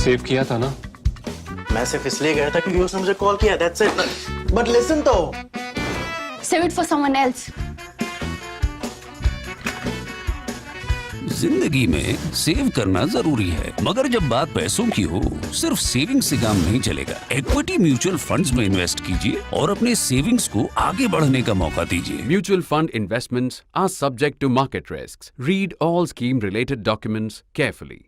Save किया था ना? मैं सिर्फ इसलिए गया था क्योंकि उसने मुझे कॉल किया, that's it. But listen तो. Save it for someone else. जिंदगी में सेव करना जरूरी है, मगर जब बात पैसों की हो, सिर्फ सेविंग से काम नहीं चलेगा। इक्विटी म्यूचुअल फंड्स में इन्वेस्ट कीजिए और अपने सेविंग्स को आगे बढ़ने का मौका दीजिए। Mutual fund investments are subject to market risks. Read all scheme-related documents carefully.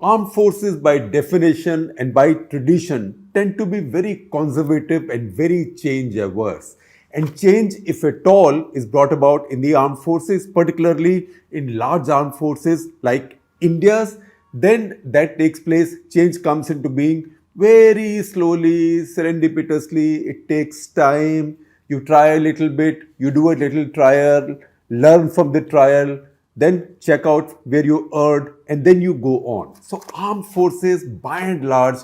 Armed forces by definition and by tradition tend to be very conservative and very change averse. And change, if at all, is brought about in the armed forces, particularly in large armed forces like India's. Then that takes place, change comes into being very slowly, serendipitously. It takes time. You try a little bit, you do a little trial, learn from the trial, then check out where you erred, and then you go on. So armed forces, by and large,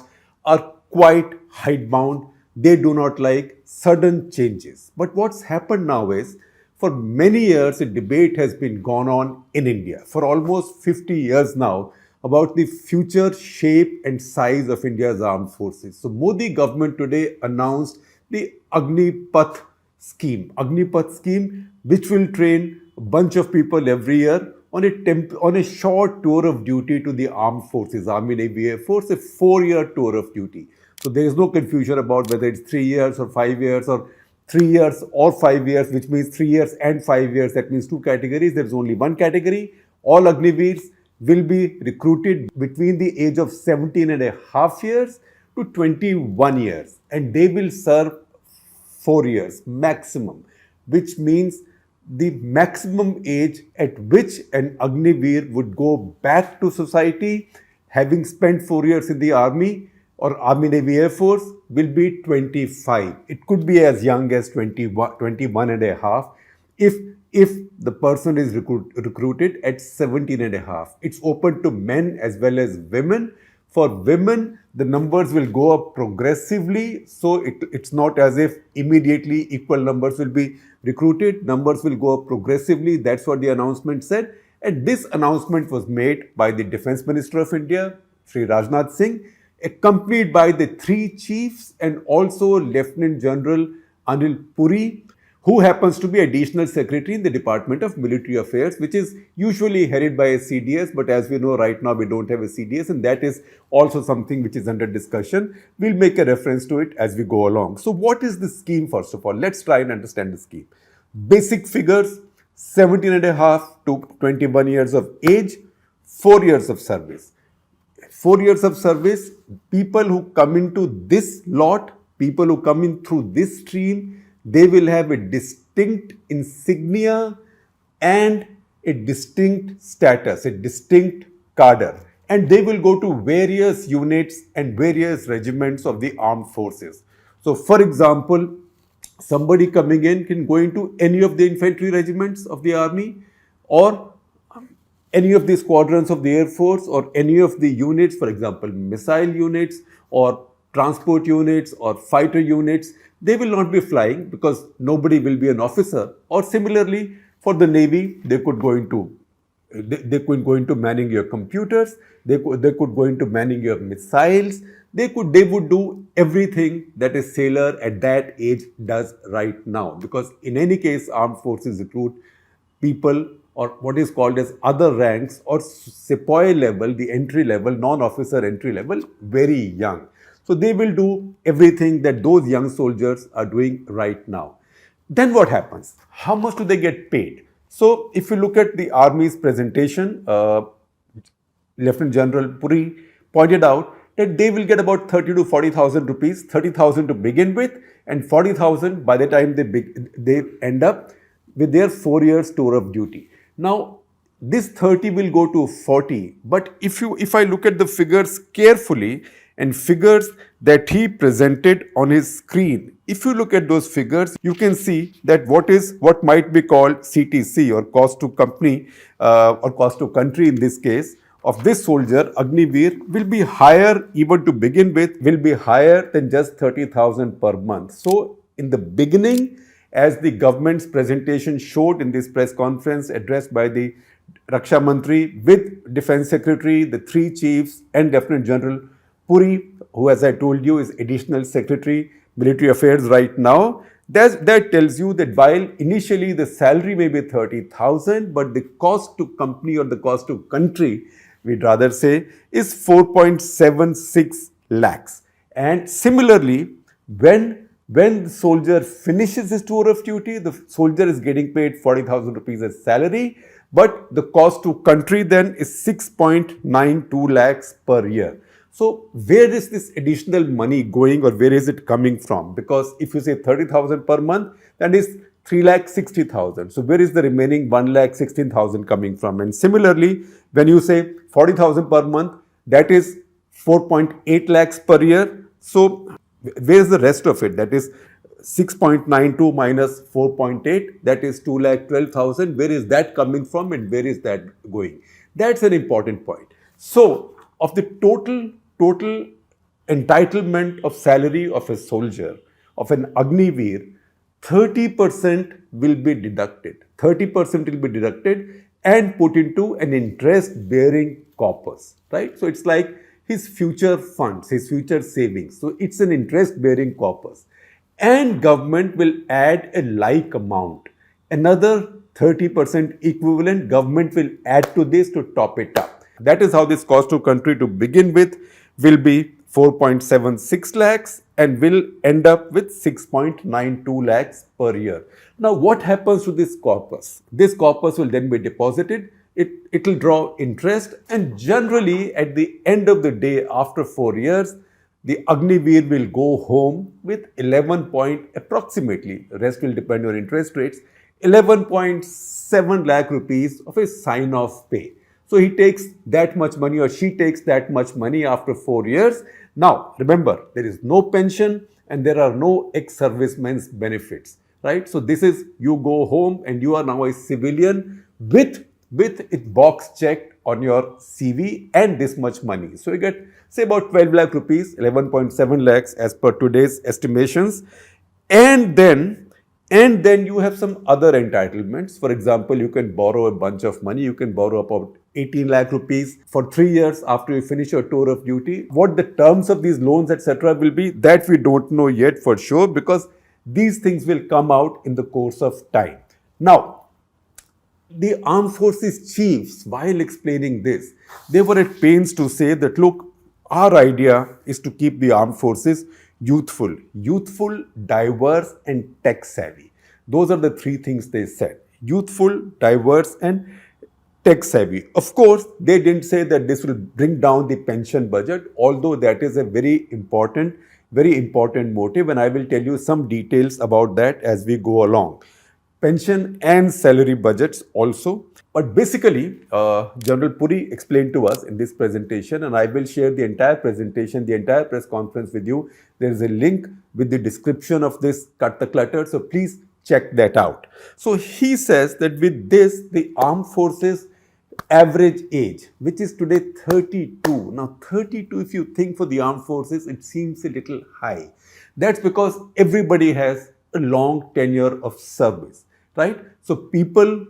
are quite hidebound. They do not like sudden changes. But what's happened now is, for many years, a debate has been gone on in India for almost 50 years now about the future shape and size of India's armed forces. So Modi government today announced the Agnipath scheme. Agnipath scheme, which will train a bunch of people every year on a short tour of duty to the armed forces, Army, Navy, Air Force, a 4-year tour of duty. So there is no confusion about whether it's 3 years or 5 years or 3 years or 5 years, which means 3 years and 5 years. That means two categories. There is only one category. All Agniveers will be recruited between the age of 17 and a half years to 21 years. And they will serve 4 years maximum, which means the maximum age at which an Agniveer would go back to society, having spent 4 years in the army or Army, Navy, Air Force, will be 25. It could be as young as 21 and a half if the person is recruited at 17 and a half. It's open to men as well as women. For women, the numbers will go up progressively, so it's not as if immediately equal numbers will be recruited. Numbers will go up progressively. That's what the announcement said. And this announcement was made by the Defense Minister of India, Sri Rajnath Singh, accompanied by the 3 chiefs and also Lieutenant General Anil Puri, who happens to be Additional Secretary in the Department of Military Affairs, which is usually headed by a CDS, but as we know right now we don't have a CDS, and that is also something which is under discussion. We'll make a reference to it as we go along. So what is the scheme first of all? Let's try and understand the scheme. Basic figures: 17 and a half to 21 years of age, 4 years of service. 4 years of service, people who come into this lot, people who come in through this stream, they will have a distinct insignia and a distinct status, a distinct cadre. And they will go to various units and various regiments of the armed forces. So for example, somebody coming in can go into any of the infantry regiments of the army, or any of the squadrons of the Air Force, or any of the units, for example, missile units or transport units or fighter units. They will not be flying because nobody will be an officer. Or similarly, for the Navy, they could go into manning your computers, they could go into manning your missiles, they would do everything that a sailor at that age does right now. Because in any case, armed forces recruit people or what is called as other ranks or sepoy level, the entry level, non-officer entry level, very young. So they will do everything that those young soldiers are doing right now. Then what happens? How much do they get paid? So if you look at the army's presentation, Lieutenant General Puri pointed out that they will get about 30 to 40,000 rupees, 30,000 to begin with, and 40,000 by the time they end up with their 4 years tour of duty. Now, this 30 will go to 40, but if I look at the figures carefully and figures that he presented on his screen, if you look at those figures, you can see that what might be called CTC or cost to company or cost to country in this case of this soldier, Agniveer, will be higher, even to begin with, will be higher than just 30,000 per month. So in the beginning, as the government's presentation showed in this press conference addressed by the Raksha Mantri, with Defense Secretary, the three chiefs, and Lieutenant General Puri, who, as I told you, is Additional Secretary, Military Affairs right now. That tells you that while initially the salary may be 30,000, but the cost to company or the cost to country, we'd rather say, is 4.76 lakhs. And similarly, when the soldier finishes his tour of duty, the soldier is getting paid 40,000 rupees as salary, but the cost to country then is 6.92 lakhs per year. So where is this additional money going, or where is it coming from? Because if you say 30,000 per month, that is 3,60,000. So where is the remaining 1,16,000 coming from? And similarly, when you say 40,000 per month, that is 4.8 lakhs per year. So where is the rest of it? That is 6.92 minus 4.8, that is 2,12,000. Where is that coming from, and where is that going? That's an important point. So of the total entitlement of salary of a soldier, of an Agniveer, 30% will be deducted. 30% will be deducted and put into an interest-bearing corpus, right? So it's like his future funds, his future savings. So it's an interest-bearing corpus. And government will add a like amount. Another 30% equivalent government will add to this to top it up. That is how this cost to country to begin with will be 4.76 lakhs and will end up with 6.92 lakhs per year. Now, what happens to this corpus? This corpus will then be deposited. It will draw interest, and generally at the end of the day, after 4 years, the Agniveer will go home with 11 point approximately, the rest will depend on interest rates, 11.7 lakh rupees of a sign-off pay. So he takes that much money, or she takes that much money after 4 years. Now, remember, there is no pension and there are no ex-servicemen's benefits, right? So this is, you go home and you are now a civilian with it box checked on your CV and this much money. So you get, say, about 12 lakh rupees, 11.7 lakhs as per today's estimations. And then you have some other entitlements. For example, you can borrow a bunch of money. You can borrow about 18 lakh rupees for 3 years after you finish your tour of duty. What the terms of these loans, etc. will be, that we don't know yet for sure, because these things will come out in the course of time. Now, the Armed Forces chiefs, while explaining this, they were at pains to say that, look, our idea is to keep the armed forces youthful, diverse, and tech savvy. Those are the three things they said: youthful, diverse, and tech savvy. Of course, they didn't say that this will bring down the pension budget, although that is a very important motive, and I will tell you some details about that as we go along. Pension and salary budgets also. But basically, General Puri explained to us in this presentation, and I will share the entire presentation, the entire press conference with you. There is a link with the description of this Cut the Clutter, so please check that out. So he says that with this, the armed forces average age, which is today 32. Now 32, if you think for the armed forces, it seems a little high. That's because everybody has a long tenure of service, right? So people,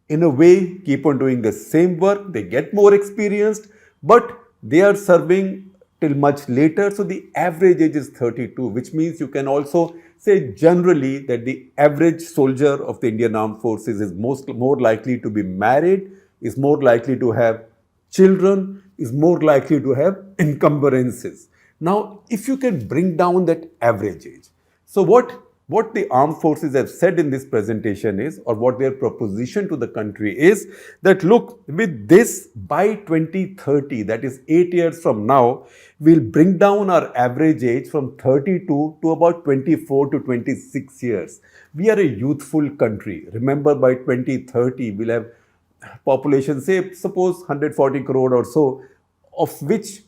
in a way, keep on doing the same work, they get more experienced, but they are serving till much later. So the average age is 32, which means you can also say generally that the average soldier of the Indian Armed Forces is more likely to be married, is more likely to have children, is more likely to have encumbrances. Now, if you can bring down that average age, so what the armed forces have said in this presentation is, or what their proposition to the country is, that look, with this, by 2030, that is 8 years from now, we'll bring down our average age from 32 to about 24 to 26 years. We are a youthful country. Remember, by 2030, we'll have population, say, suppose 140 crore or so, of which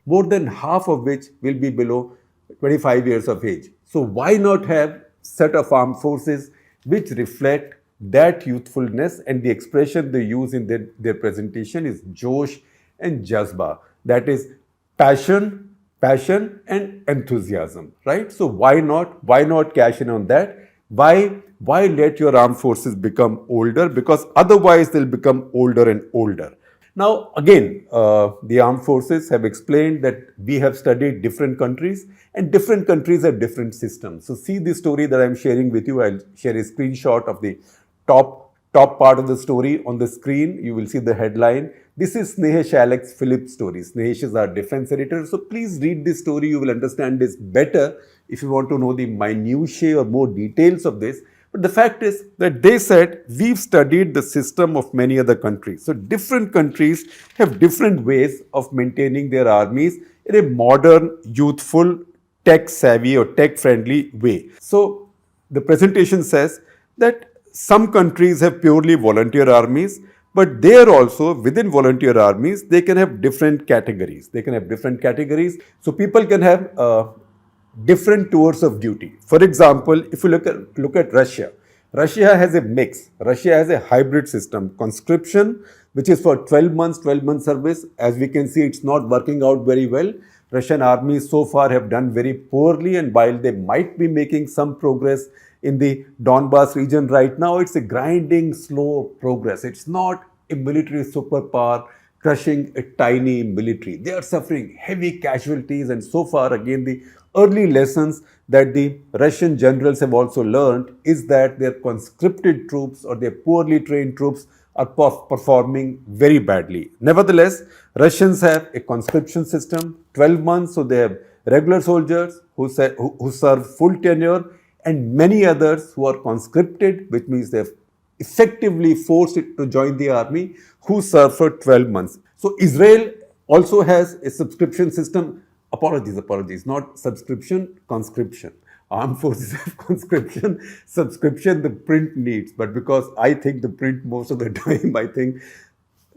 more than half of which will be below 25 years of age. So why not have set of armed forces which reflect that youthfulness? And the expression they use in their presentation is Josh and Jazba. That is passion and enthusiasm, right? So why not cash in on that? Why why let your armed forces become older? Because otherwise they'll become older and older. Now, again, the armed forces have explained that we have studied different countries and different countries have different systems. So see the story that I'm sharing with you. I'll share a screenshot of the top part of the story on the screen. You will see the headline. This is Snehesh Alex Phillips' story. Snehesh is our defense editor. So please read this story. You will understand this better if you want to know the minutiae or more details of this. But the fact is that they said, we've studied the system of many other countries. So different countries have different ways of maintaining their armies in a modern, youthful, tech-savvy or tech-friendly way. So the presentation says that some countries have purely volunteer armies, but there also within volunteer armies, they can have different categories. So people can have different tours of duty. For example, if you look at Russia, Russia has a mix. Russia has a hybrid system. Conscription, which is for 12 month service. As we can see, it's not working out very well. Russian armies so far have done very poorly, and while they might be making some progress in the Donbas region right now, it's a grinding, slow progress. It's not a military superpower crushing a tiny military. They are suffering heavy casualties, and so far, again, the early lessons that the Russian generals have also learned is that their conscripted troops or their poorly trained troops are performing very badly. Nevertheless, Russians have a conscription system, 12 months, so they have regular soldiers who serve full tenure, and many others who are conscripted, which means they have effectively forced to join the army, who serve for 12 months. So Israel also has a subscription system. Apologies, not subscription, conscription. Armed forces have conscription, subscription the print needs, but because I think the print most of the time, I think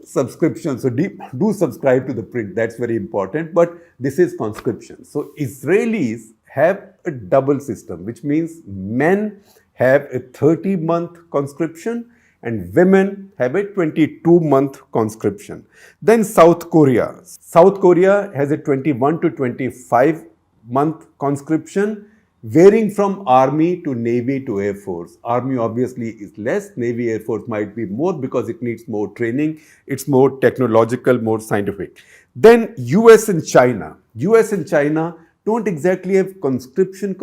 subscription. So do subscribe to the print, that's very important, but this is conscription. So Israelis have a double system, which means men have a 30-month conscription and women have a 22-month conscription. Then South Korea. South Korea has a 21 to 25-month conscription, varying from Army to Navy to Air Force. Army obviously is less, Navy, Air Force might be more because it needs more training, it's more technological, more scientific. Then US and China. US and China don't exactly have conscription.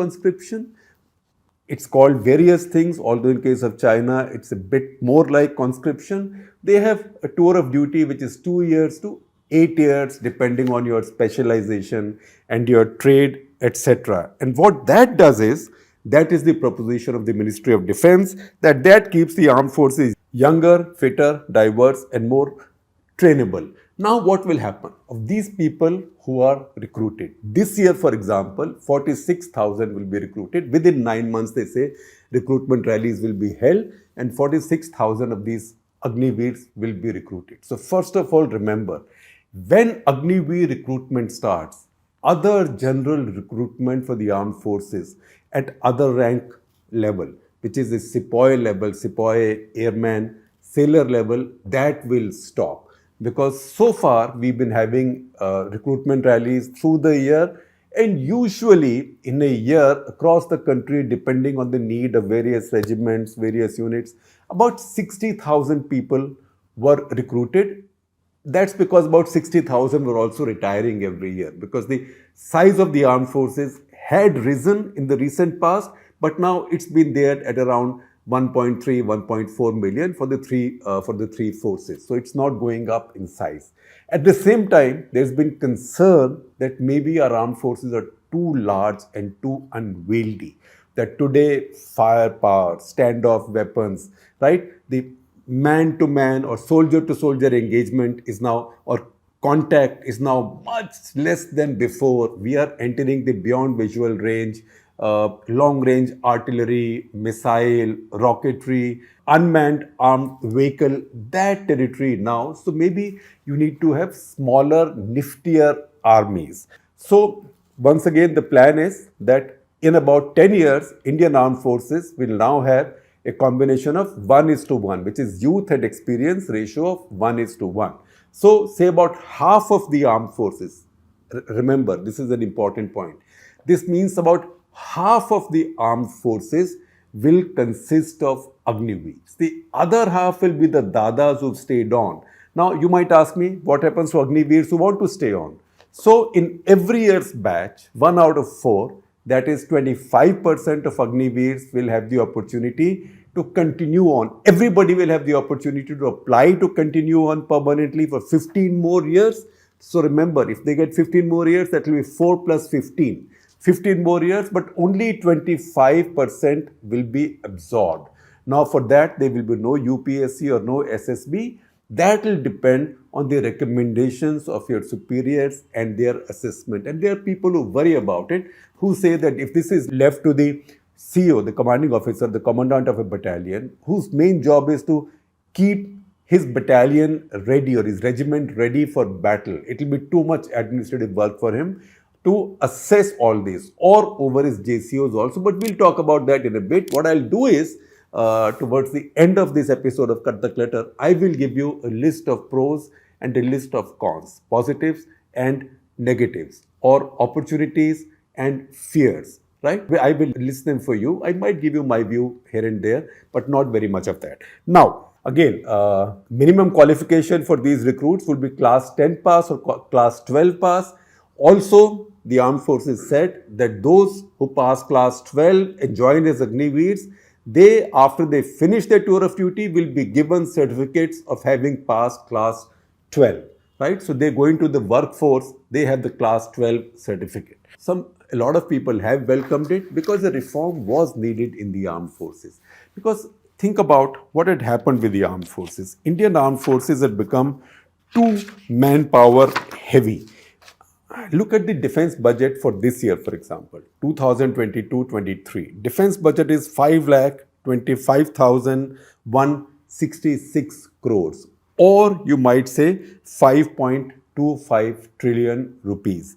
It's called various things, although in case of China, it's a bit more like conscription. They have a tour of duty which is 2 years to 8 years, depending on your specialization and your trade, etc. And what that does is, that is the proposition of the Ministry of Defense, that keeps the armed forces younger, fitter, diverse, and more trainable. Now what will happen? Of these people who are recruited, this year for example, 46,000 will be recruited. Within 9 months they say recruitment rallies will be held and 46,000 of these Agniveers will be recruited. So first of all, remember, when Agniveer recruitment starts, other general recruitment for the armed forces at other rank level, which is the Sepoy level, Sepoy, airman, sailor level, that will stop. Because so far we've been having recruitment rallies through the year, and usually in a year across the country, depending on the need of various regiments, various units, about 60,000 people were recruited. That's because about 60,000 were also retiring every year, because the size of the armed forces had risen in the recent past, but now it's been there at around 1.3, 1.4 million for the three forces. So it's not going up in size. At the same time, there's been concern that maybe our armed forces are too large and too unwieldy. That today, firepower, standoff weapons, right? The man-to-man or soldier-to-soldier engagement is now, or contact is now much less than before. We are entering the beyond visual range, long-range artillery, missile, rocketry, unmanned armed vehicle, that territory now. So maybe you need to have smaller, niftier armies. So once again, the plan is that in about 10 years, Indian armed forces will now have a combination of 1:1, which is youth and experience ratio of 1:1. So say about half of the armed forces, remember, this is an important point. This means about half of the armed forces will consist of Agniveers. The other half will be the Dadas who've stayed on. Now, you might ask me, what happens to Agniveers who want to stay on? So, in every year's batch, 1 out of 4, that is 25% of Agniveers will have the opportunity to continue on. Everybody will have the opportunity to apply to continue on permanently for 15 more years. So remember, if they get 15 more years, that will be 4 plus 15. 15 more years, but only 25% will be absorbed. Now for that, there will be no UPSC or no SSB. That will depend on the recommendations of your superiors and their assessment. And there are people who worry about it, who say that if this is left to the CEO, the commanding officer, the commandant of a battalion, whose main job is to keep his battalion ready or his regiment ready for battle, it will be too much administrative work for him to assess all this, or over his JCOs also. But we'll talk about that in a bit. What I'll do is, towards the end of this episode of Cut the Clutter, I will give you a list of pros and a list of cons, positives and negatives, or opportunities and fears, right? I will list them for you. I might give you my view here and there, but not very much of that. Now, again, minimum qualification for these recruits will be class 10 pass or class 12 pass. Also, the armed forces said that those who pass class 12 and join as Agniveers, they, after they finish their tour of duty, will be given certificates of having passed class 12, right? So they go into the workforce, they have the class 12 certificate. A lot of people have welcomed it because the reform was needed in the armed forces. Because think about what had happened with the armed forces. Indian armed forces had become too manpower heavy. Look at the defense budget for this year, for example, 2022-23. Defense budget is 5,25,166 crores, or you might say 5.25 trillion rupees.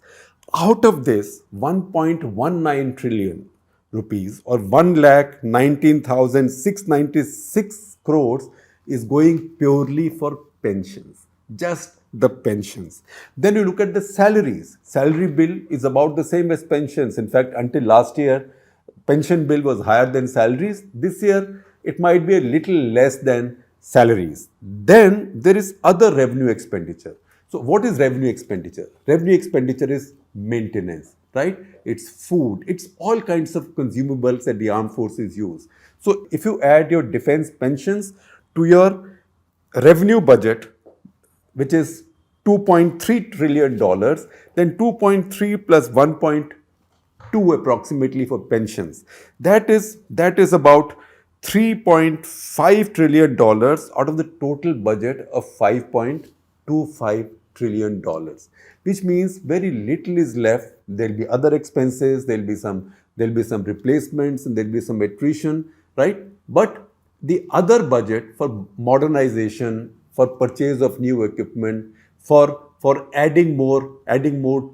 Out of this, 1.19 trillion rupees, or 1,19,696 crores, is going purely for pensions, just the pensions. Then you look at the salaries. Salary bill is about the same as pensions. In fact, until last year, pension bill was higher than salaries. This year, it might be a little less than salaries. Then there is other revenue expenditure. So what is revenue expenditure? Revenue expenditure is maintenance, right? It's food. It's all kinds of consumables that the armed forces use. So if you add your defense pensions to your revenue budget, which is $2.3 trillion, then 2.3 plus 1.2 approximately for pensions. That is about $3.5 trillion out of the total budget of $5.25 trillion, which means very little is left. There'll be other expenses, there'll be some replacements, and there'll be some attrition, right? But the other budget for modernization, for purchase of new equipment, for adding more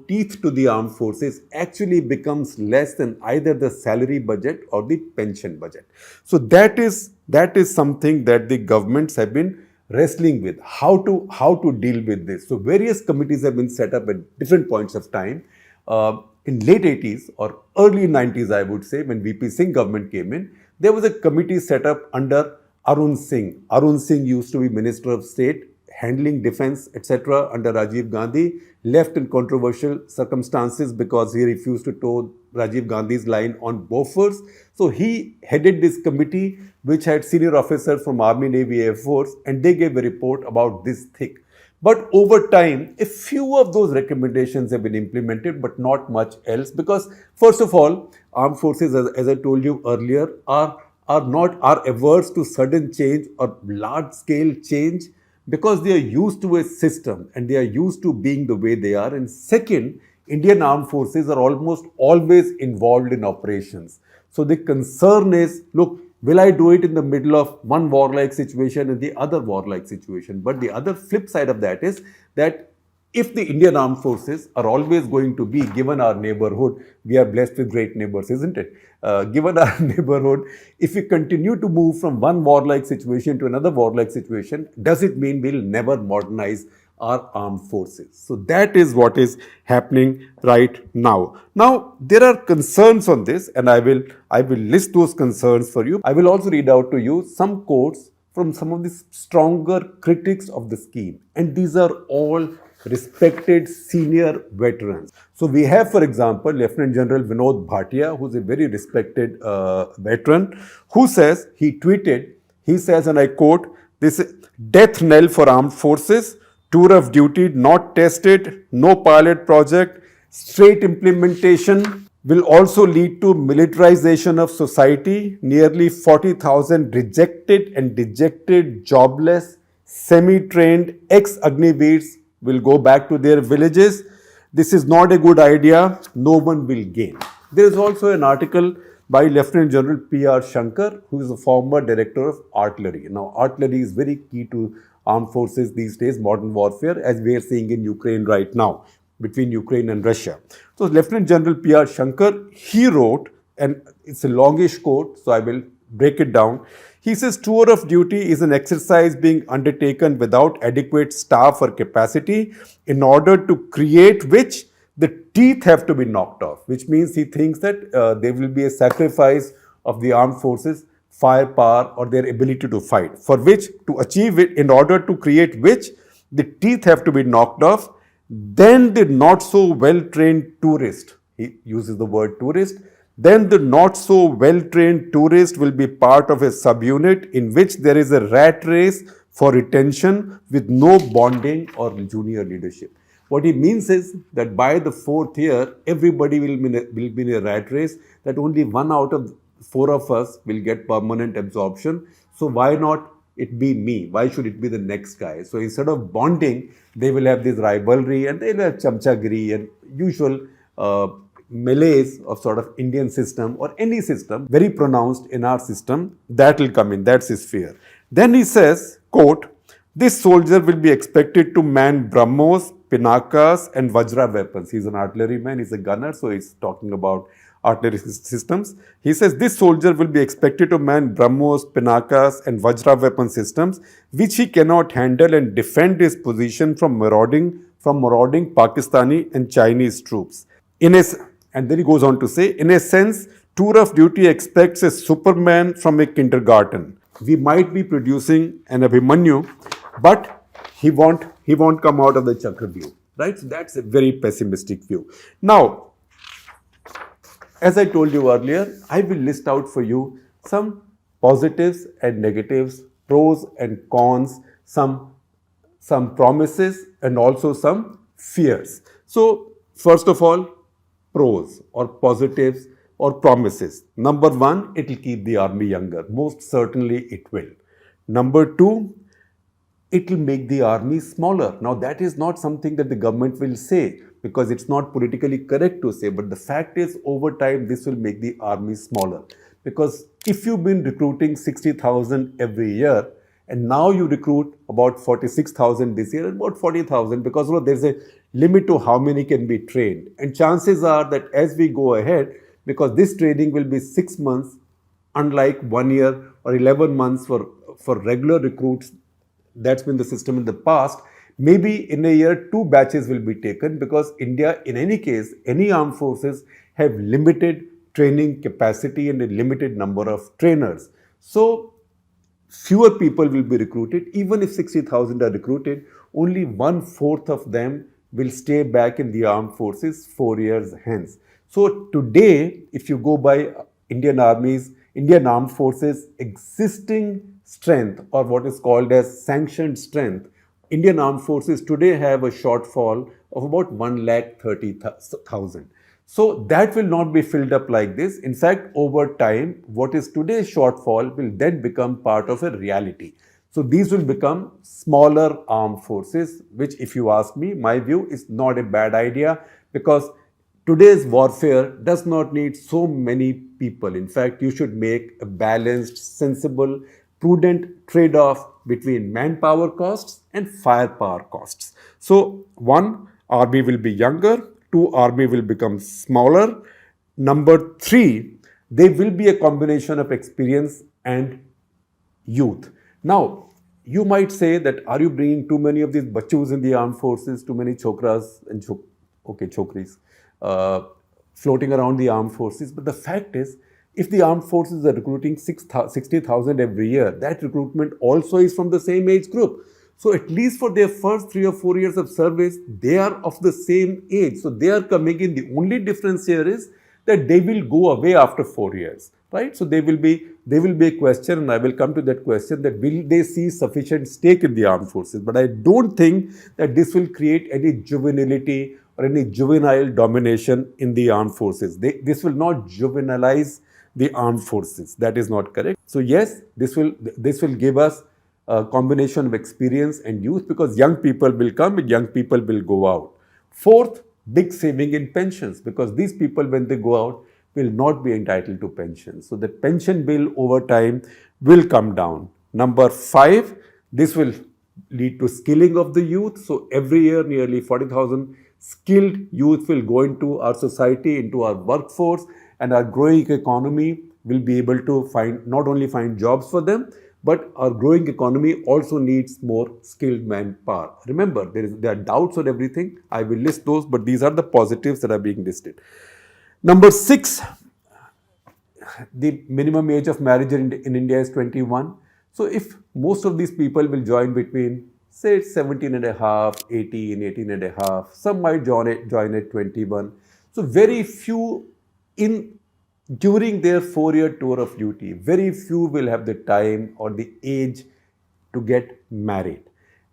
teeth to the armed forces actually becomes less than either the salary budget or the pension budget. So that is something that the governments have been wrestling with, how to deal with this. So various committees have been set up at different points of time. In late 80s or early 90s, I would say, when VP Singh government came in, there was a committee set up under Arun Singh. Arun Singh used to be Minister of State, handling defense, etc. under Rajiv Gandhi, left in controversial circumstances because he refused to toe Rajiv Gandhi's line on Bofors. So he headed this committee, which had senior officers from Army, Navy, Air Force, and they gave a report about this thick. But over time, a few of those recommendations have been implemented, but not much else, because first of all, armed forces, as I told you earlier, are averse to sudden change or large scale change because they are used to a system and they are used to being the way they are. And second, Indian armed forces are almost always involved in operations. So the concern is, look, will I do it in the middle of one warlike situation and the other warlike situation? But the other flip side of that is that if the Indian armed forces are always going to be, given our neighborhood, we are blessed with great neighbors, isn't it? Given our neighborhood, if we continue to move from one warlike situation to another warlike situation, does it mean we'll never modernize our armed forces. So that is what is happening right now. Now there are concerns on this, and I will list those concerns for you. I will also read out to you some quotes from some of the stronger critics of the scheme, and these are all respected senior veterans. So we have, for example, Lieutenant General Vinod Bhatia, who's a very respected veteran, who says, he tweeted, he says, and I quote, "This is death knell for armed forces, tour of duty not tested, no pilot project, straight implementation will also lead to militarization of society. Nearly 40,000 rejected and dejected, jobless, semi-trained ex-Agniveers will go back to their villages. This is not a good idea. No one will gain." There is also an article by Lieutenant General P.R. Shankar, who is a former director of artillery. Now, artillery is very key to armed forces these days, modern warfare, as we are seeing in Ukraine right now, between Ukraine and Russia. So Lieutenant General P.R. Shankar, he wrote, and it's a longish quote, so I will break it down. He says, "Tour of duty is an exercise being undertaken without adequate staff or capacity, in order to create which the teeth have to be knocked off," which means he thinks that there will be a sacrifice of the armed forces firepower or their ability to fight, for which, to achieve it, in order to create which the teeth have to be knocked off. Then the not so well trained tourist, he uses the word tourist, then the not so well trained tourist will be part of a subunit in which there is a rat race for retention with no bonding or junior leadership. What he means is that by the fourth year, everybody will be in a rat race, that only one out of four of us will get permanent absorption. So why not it be me? Why should it be the next guy? So instead of bonding, they will have this rivalry and they'll have chamchagiri and usual malaise of sort of Indian system or any system, very pronounced in our system, that will come in. That's his fear. Then he says, quote, "This soldier will be expected to man BrahMos, Pinakas and Vajra weapons." He's an artilleryman, he's a gunner, so he's talking about artillery systems. He says, "This soldier will be expected to man BrahMos, Pinakas and Vajra weapon systems, which he cannot handle, and defend his position from marauding Pakistani and Chinese troops. And then he goes on to say, in a sense, tour of duty expects a Superman from a kindergarten. We might be producing an Abhimanyu, but he won't come out of the Chakravyuh." Right? So that's a very pessimistic view. Now, as I told you earlier, I will list out for you some positives and negatives, pros and cons, some promises and also some fears. So, first of all, pros or positives or promises. Number one, it will keep the army younger. Most certainly it will. Number two, it will make the army smaller. Now that is not something that the government will say because it's not politically correct to say, but the fact is over time this will make the army smaller. Because if you've been recruiting 60,000 every year and now you recruit about 46,000 this year and about 40,000 because there's a limit to how many can be trained. And chances are that as we go ahead, because this training will be 6 months, unlike 1 year or 11 months for regular recruits, that's been the system in the past. Maybe in a year, 2 batches will be taken because India, in any case, any armed forces have limited training capacity and a limited number of trainers. So fewer people will be recruited. Even if 60,000 are recruited, only 1/4 of them will stay back in the armed forces 4 years hence. So today, if you go by Indian Armed Forces existing strength, or what is called as sanctioned strength, Indian Armed Forces today have a shortfall of about 1,30,000. So that will not be filled up like this. In fact, over time, what is today's shortfall will then become part of a reality. So these will become smaller armed forces, which, if you ask me, my view is not a bad idea because today's warfare does not need so many people. In fact, you should make a balanced, sensible, prudent trade-off between manpower costs and firepower costs. So, 1, army will be younger. 2, army will become smaller. Number 3, there will be a combination of experience and youth. Now, you might say that, are you bringing too many of these bachus in the armed forces, too many chokras and chokris floating around the armed forces? But the fact is, if the armed forces are recruiting 60,000 every year, that recruitment also is from the same age group. So at least for their first 3 or 4 years of service, they are of the same age. So they are coming in. The only difference here is that they will go away after 4 years, right? So there will be a question, and I will come to that question, that will they see sufficient stake in the armed forces? But I don't think that this will create any juvenility or any juvenile domination in the armed forces. This will not juvenilize the armed forces. That is not correct. So yes, this will give us a combination of experience and youth, because young people will come and young people will go out. Fourth, big saving in pensions, because these people, when they go out, will not be entitled to pensions. So the pension bill over time will come down. Number 5, this will lead to skilling of the youth. So every year, nearly 40,000 skilled youth will go into our society, into our workforce, and our growing economy will be able to not only find jobs for them, but our growing economy also needs more skilled manpower. Remember, there are doubts on everything. I will list those, but these are the positives that are being listed. Number 6, the minimum age of marriage in India is 21. So if most of these people will join between, say, 17 and a half, 18, 18 and a half, some might join at 21. So very few during their 4-year tour of duty, very few will have the time or the age to get married,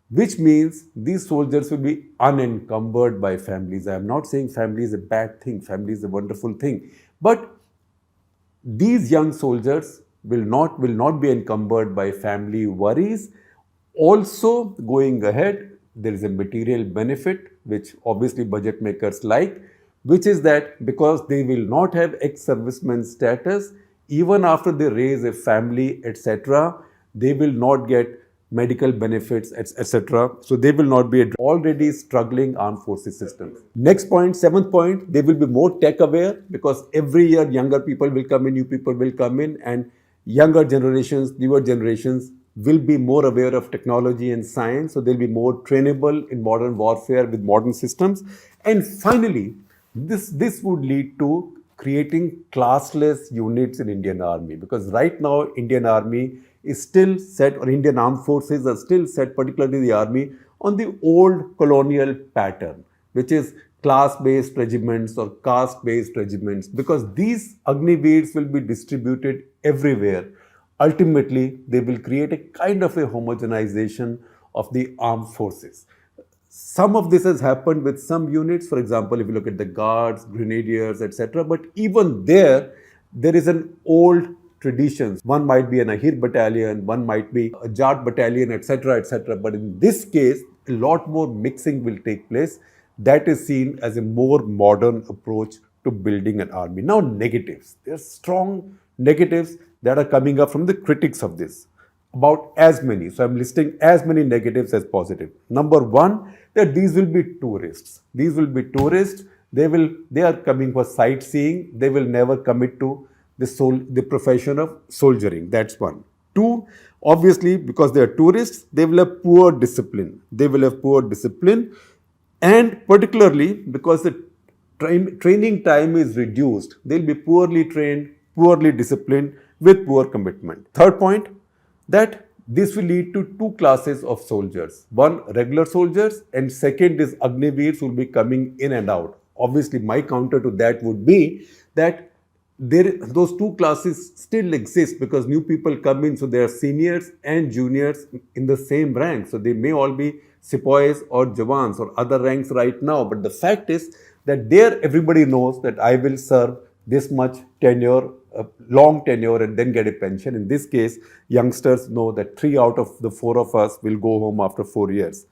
which means these soldiers will be unencumbered by families. I am not saying family is a bad thing, family is a wonderful thing, but these young soldiers will not be encumbered by family worries. Also, going ahead, there is a material benefit which obviously budget makers like, which is that because they will not have ex-serviceman status, even after they raise a family, etc., they will not get medical benefits, etc. So they will not be already struggling armed forces systems. Next point, 7th point, they will be more tech aware, because every year younger people will come in, new people will come in, and younger generations, newer generations will be more aware of technology and science. So they'll be more trainable in modern warfare with modern systems. And finally, this would lead to creating classless units in Indian Army, because right now Indian Army is still set, or Indian armed forces are still set, particularly the army, on the old colonial pattern, which is class-based regiments or caste-based regiments, because these Agniveers will be distributed everywhere. Ultimately, they will create a kind of a homogenization of the armed forces. Some of this has happened with some units. For example, if you look at the guards, grenadiers, etc. But even there is an old traditions. One might be an Ahir battalion, one might be a Jat battalion, etc., etc. But in this case, a lot more mixing will take place. That is seen as a more modern approach to building an army. Now, negatives. There are strong negatives that are coming up from the critics of this. About as many. So I'm listing as many negatives as positive. Number 1, that these will be tourists. These will be tourists. They are coming for sightseeing. They will never commit to the profession of soldiering. That's 1. 2, obviously, because they are tourists, they will have poor discipline. And particularly because the training time is reduced, they'll be poorly trained, poorly disciplined, with poor commitment. Third point, that this will lead to 2 classes of soldiers. One, regular soldiers, and second is Agniveers who will be coming in and out. Obviously, my counter to that would be that those 2 classes still exist, because new people come in, so there are seniors and juniors in the same rank. So they may all be sepoys or jawans or other ranks right now. But the fact is that there everybody knows that I will serve this much tenure, long tenure, and then get a pension. In this case, youngsters know that 3 out of the 4 of us will go home after 4 years.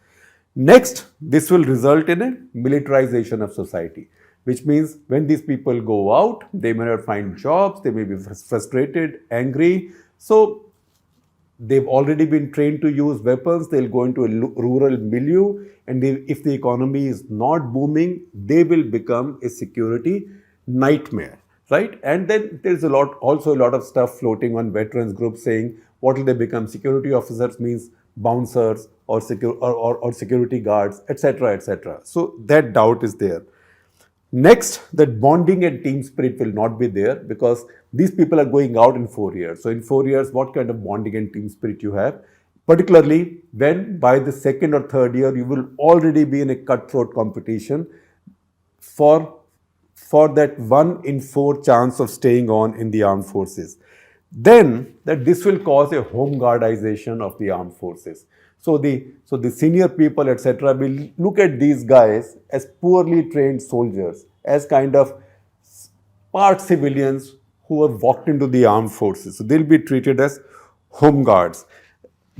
Next, this will result in a militarization of society, which means when these people go out, they may not find jobs, they may be frustrated, angry. So they've already been trained to use weapons, they'll go into a rural milieu, and if the economy is not booming, they will become a security nightmare, right? And then there's also a lot of stuff floating on veterans groups saying, what will they become? Security officers means bouncers or security guards, etc., etc. So that doubt is there. Next, that bonding and team spirit will not be there because these people are going out in 4 years. So in 4 years, what kind of bonding and team spirit you have? Particularly when by the second or third year, you will already be in a cutthroat competition for that 1 in 4 chance of staying on in the armed forces. Then that this will cause a home guardization of the armed forces. So the senior people, etc., will look at these guys as poorly trained soldiers, as kind of part civilians who have walked into the armed forces. So they'll be treated as home guards.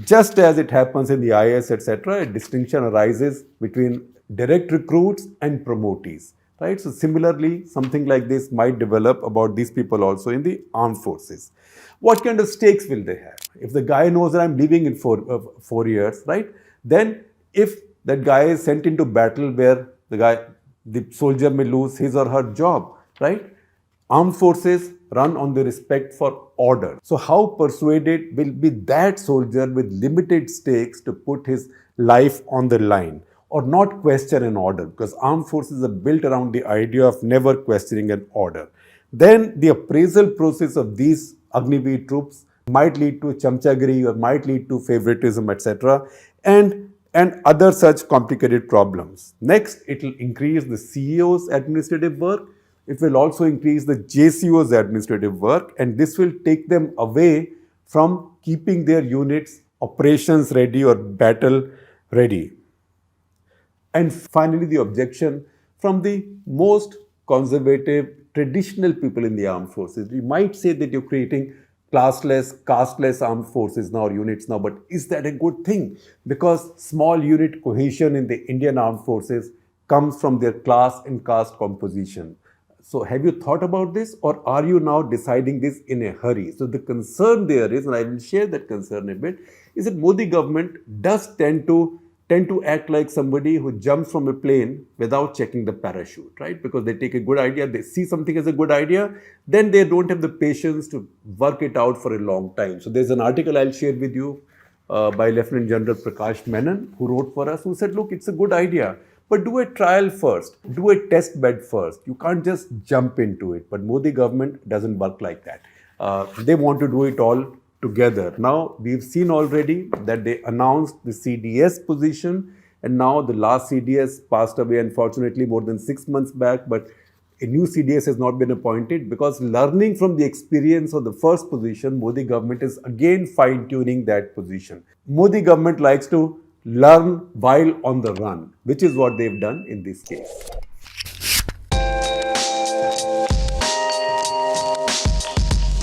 Just as it happens in the IS, etc., a distinction arises between direct recruits and promotees. Right? So similarly, something like this might develop about these people also in the armed forces. What kind of stakes will they have? If the guy knows that I'm leaving in 4 years, right? Then if that guy is sent into battle where the soldier may lose his or her job, right? Armed forces run on the respect for order. So how persuaded will be that soldier with limited stakes to put his life on the line or not question an order, because armed forces are built around the idea of never questioning an order. Then the appraisal process of these Agniveer troops might lead to chamchagiri or might lead to favoritism, etc. and other such complicated problems. Next, it will increase the CEO's administrative work. It will also increase the JCO's administrative work, and this will take them away from keeping their units operations ready or battle ready. And finally, the objection from the most conservative, traditional people in the armed forces. We might say that you're creating classless, casteless armed forces now, or units now, but is that a good thing? Because small unit cohesion in the Indian armed forces comes from their class and caste composition. So have you thought about this, or are you now deciding this in a hurry? So the concern there is, and I will share that concern a bit, is that Modi government does tend to act like somebody who jumps from a plane without checking the parachute, right? Because they take a good idea, they see something as a good idea, then they don't have the patience to work it out for a long time. So there's an article I'll share with you by Lieutenant General Prakash Menon, who wrote for us, who said, look, it's a good idea, but do a trial first, do a test bed first. You can't just jump into it. But Modi government doesn't work like that. They want to do it all together. Now, we've seen already that they announced the CDS position, and now the last CDS passed away, unfortunately, more than 6 months back, but a new CDS has not been appointed because, learning from the experience of the first position, Modi government is again fine-tuning that position. Modi government likes to learn while on the run, which is what they've done in this case.